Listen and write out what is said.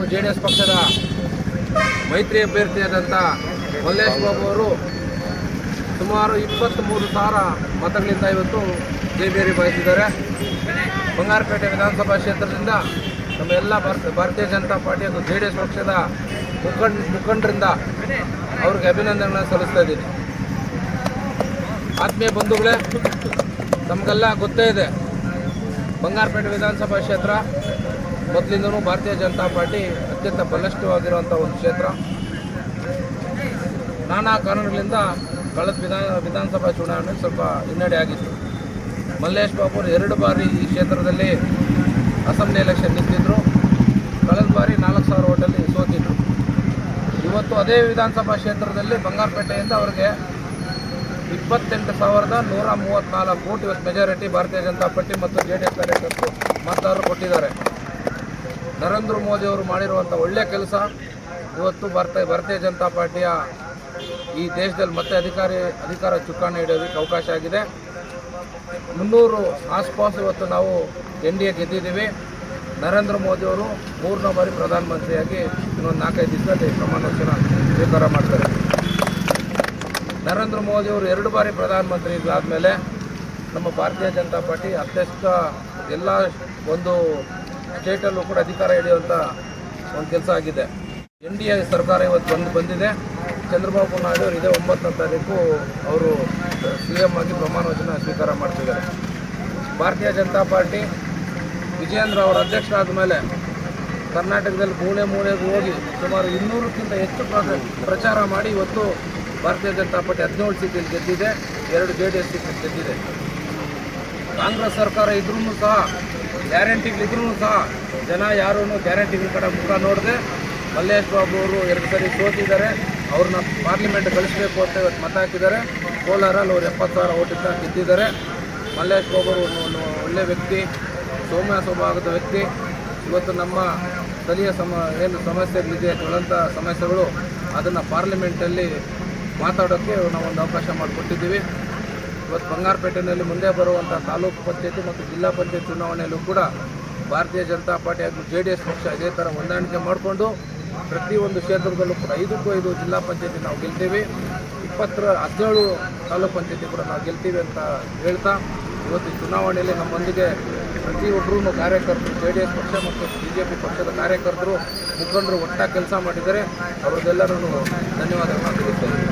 ಹಾಗೂ JDS ಪಕ್ಷದ ಮೈತ್ರಿ ಅಭ್ಯರ್ಥಿಯಾದಂಥ ಮಲ್ಲೇಶ್ ಬಾಬು ಅವರು ಸುಮಾರು 23,000 ಮತಗಳಿಂದ ಇವತ್ತು ಜಯಭೇರಿ ಬಾಯಿಸಿದ್ದಾರೆ. ಬಂಗಾರಪೇಟೆ ವಿಧಾನಸಭಾ ಕ್ಷೇತ್ರದಿಂದ ನಮ್ಮ ಎಲ್ಲ ಭಾರತೀಯ ಜನತಾ ಪಾರ್ಟಿ ಹಾಗೂ JDS ಪಕ್ಷದ ಮುಖಂಡರಿಂದ ಅವ್ರಿಗೆ ಅಭಿನಂದನೆಗಳನ್ನು ಸಲ್ಲಿಸ್ತಾ ಇದ್ದೀನಿ. ಆತ್ಮೀಯ ಬಂಧುಗಳೇ, ನಮಗೆಲ್ಲ ಗೊತ್ತೇ ಇದೆ, ಬಂಗಾರಪೇಟೆ ವಿಧಾನಸಭಾ ಕ್ಷೇತ್ರ ಮೊದಲಿಂದನೂ ಭಾರತೀಯ ಜನತಾ ಪಾರ್ಟಿ ಅತ್ಯಂತ ಬಲಿಷ್ಠವಾಗಿರುವಂಥ ಒಂದು ಕ್ಷೇತ್ರ. ನಾನಾ ಕಾರಣಗಳಿಂದ ಕಳೆದ ವಿಧಾನಸಭಾ ಚುನಾವಣೆ ಸ್ವಲ್ಪ ಹಿನ್ನಡೆ ಆಗಿತ್ತು. ಮಲ್ಲೇಶ್ ಬಾಬು 2 ಬಾರಿ ಈ ಕ್ಷೇತ್ರದಲ್ಲಿ ಅಸೆಂಬ್ಲಿ ಎಲೆಕ್ಷನ್ ನಿಂತಿದ್ದರು. ಕಳೆದ ಬಾರಿ 4,000 ಓಟಲ್ಲಿ ಸೋತಿದ್ರು. ಇವತ್ತು ಅದೇ ವಿಧಾನಸಭಾ ಕ್ಷೇತ್ರದಲ್ಲಿ ಬಂಗಾರಪೇಟೆಯಿಂದ ಅವರಿಗೆ 28,134 ವೋಟ್ ಇವತ್ತು ಮೆಜಾರಿಟಿ ಭಾರತೀಯ ಜನತಾ ಪಾರ್ಟಿ ಮತ್ತು JDS ಕಾರ್ಯಕರ್ತರು ಮತದಾರರು ಕೊಟ್ಟಿದ್ದಾರೆ. ನರೇಂದ್ರ ಮೋದಿ ಅವರು ಮಾಡಿರುವಂಥ ಒಳ್ಳೆಯ ಕೆಲಸ ಇವತ್ತು ಭಾರತೀಯ ಜನತಾ ಪಾರ್ಟಿಯ ಈ ದೇಶದಲ್ಲಿ ಮತ್ತೆ ಅಧಿಕಾರ ಚುಕ್ಕಾಣಿ ಹಿಡಿಯೋದಕ್ಕೆ ಅವಕಾಶ ಆಗಿದೆ. 300 ಆಸ್ಪಾಸ್ ಇವತ್ತು ನಾವು NDA ಗೆದ್ದಿದ್ದೀವಿ. ನರೇಂದ್ರ ಮೋದಿ ಅವರು 3ನೇ ಬಾರಿ ಪ್ರಧಾನಮಂತ್ರಿಯಾಗಿ ಇನ್ನೊಂದು 4-5 ದಿವಸದಲ್ಲಿ ಪ್ರಮಾಣ ವಚನ ಸ್ವೀಕಾರ ಮಾಡ್ತಾರೆ. ನರೇಂದ್ರ ಮೋದಿ ಅವರು 2 ಬಾರಿ ಪ್ರಧಾನಮಂತ್ರಿ ಆದಮೇಲೆ ನಮ್ಮ ಭಾರತೀಯ ಜನತಾ ಪಾರ್ಟಿ ಅತ್ಯಂತ ಎಲ್ಲ ಒಂದು ಸ್ಟೇಟಲ್ಲೂ ಕೂಡ ಅಧಿಕಾರ ಹಿಡಿಯುವಂಥ ಒಂದು ಕೆಲಸ ಆಗಿದೆ. NDA ಸರ್ಕಾರ ಇವತ್ತು ಬಂದಿದೆ. ಚಂದ್ರಬಾಬು ನಾಯ್ಡು ಅವರು ಇದೇ 9ನೇ ತಾರೀಕು ಅವರು CM ಆಗಿ ಪ್ರಮಾಣ ವಚನ ಸ್ವೀಕಾರ ಮಾಡ್ತಿದ್ದಾರೆ. ಭಾರತೀಯ ಜನತಾ ಪಾರ್ಟಿ ವಿಜಯೇಂದ್ರ ಅವರ ಅಧ್ಯಕ್ಷರಾದ ಮೇಲೆ ಕರ್ನಾಟಕದಲ್ಲಿ ಮೂಲೆಗೂ ಹೋಗಿ ಸುಮಾರು 200ಕ್ಕಿಂತ ಹೆಚ್ಚು ಪ್ರಚಾರ ಮಾಡಿ ಇವತ್ತು ಭಾರತೀಯ ಜನತಾ ಪಾರ್ಟಿ 17 ಸೀಟಲ್ಲಿ ಗೆದ್ದಿದೆ, 2 JDS ಸೀಟ್ ಗೆದ್ದಿದೆ. ಕಾಂಗ್ರೆಸ್ ಸರ್ಕಾರ ಇದ್ರೂ ಸಹ, ಗ್ಯಾರಂಟಿಗಳಿದ್ರೂ ಸಹ ಜನ ಯಾರೂ ಗ್ಯಾರಂಟಿಗಳ ಕಡೆ ಮುಖ ನೋಡದೆ ಮಲ್ಲೇಶ್ ಬಾಬು ಅವರು 2 ಸರಿ ಸೋತಿದ್ದಾರೆ. ಅವ್ರನ್ನ ಪಾರ್ಲಿಮೆಂಟ್ ಕಳಿಸಬೇಕು ಅಂತ ಇವತ್ತು ಮತ ಹಾಕಿದ್ದಾರೆ. ಕೋಲಾರಲ್ಲಿ ಅವರು 70,000 ಓಟಿಂದ ಗೆದ್ದಿದ್ದಾರೆ. ಮಲ್ಲೇಶ್ ಬಾಬು ಅವರು ಒಳ್ಳೆಯ ವ್ಯಕ್ತಿ, ಸೌಮ್ಯ ಸ್ವಭಾವದ ವ್ಯಕ್ತಿ. ಇವತ್ತು ನಮ್ಮ ಸ್ಥಳೀಯ ಏನು ಸಮಸ್ಯೆಗಳಿದೆ, ಜ್ವಲಂತ ಸಮಸ್ಯೆಗಳು, ಅದನ್ನು ಪಾರ್ಲಿಮೆಂಟಲ್ಲಿ ಮಾತಾಡೋಕ್ಕೆ ನಾವೊಂದು ಅವಕಾಶ ಮಾಡಿಕೊಟ್ಟಿದ್ದೀವಿ. ಇವತ್ತು ಬಂಗಾರಪೇಟೆಯಲ್ಲಿ ಮುಂದೆ ಬರುವಂಥ ತಾಲೂಕು ಪಂಚಾಯತಿ ಮತ್ತು ಜಿಲ್ಲಾ ಪಂಚಾಯತ್ ಚುನಾವಣೆಯಲ್ಲೂ ಕೂಡ ಭಾರತೀಯ ಜನತಾ ಪಾರ್ಟಿ ಹಾಗೂ JDS ಪಕ್ಷ ಇದೇ ಥರ ಹೊಂದಾಣಿಕೆ ಮಾಡಿಕೊಂಡು ಪ್ರತಿಯೊಂದು ಕ್ಷೇತ್ರದಲ್ಲೂ ಕೂಡ 5ಕ್ಕೂ 5 ಜಿಲ್ಲಾ ಪಂಚಾಯತಿ ನಾವು ಗೆಲ್ತೀವಿ, 17 ತಾಲೂಕು ಪಂಚಾಯತಿ ಕೂಡ ನಾವು ಗೆಲ್ತೀವಿ ಅಂತ ಹೇಳ್ತಾ ಇವತ್ತು ಚುನಾವಣೆಯಲ್ಲಿ ನಮ್ಮೊಂದಿಗೆ ಪ್ರತಿಯೊಬ್ಬರೂ ಕಾರ್ಯಕರ್ತರು, JDS ಪಕ್ಷ ಮತ್ತು BJP ಪಕ್ಷದ ಕಾರ್ಯಕರ್ತರು, ಮುಖಂಡರು ಒಟ್ಟಾಗಿ ಕೆಲಸ ಮಾಡಿದ್ದಾರೆ. ಅವರಿಗೆಲ್ಲರೂ ಧನ್ಯವಾದಗಳನ್ನು ತಿಳಿಸ್ತೇನೆ.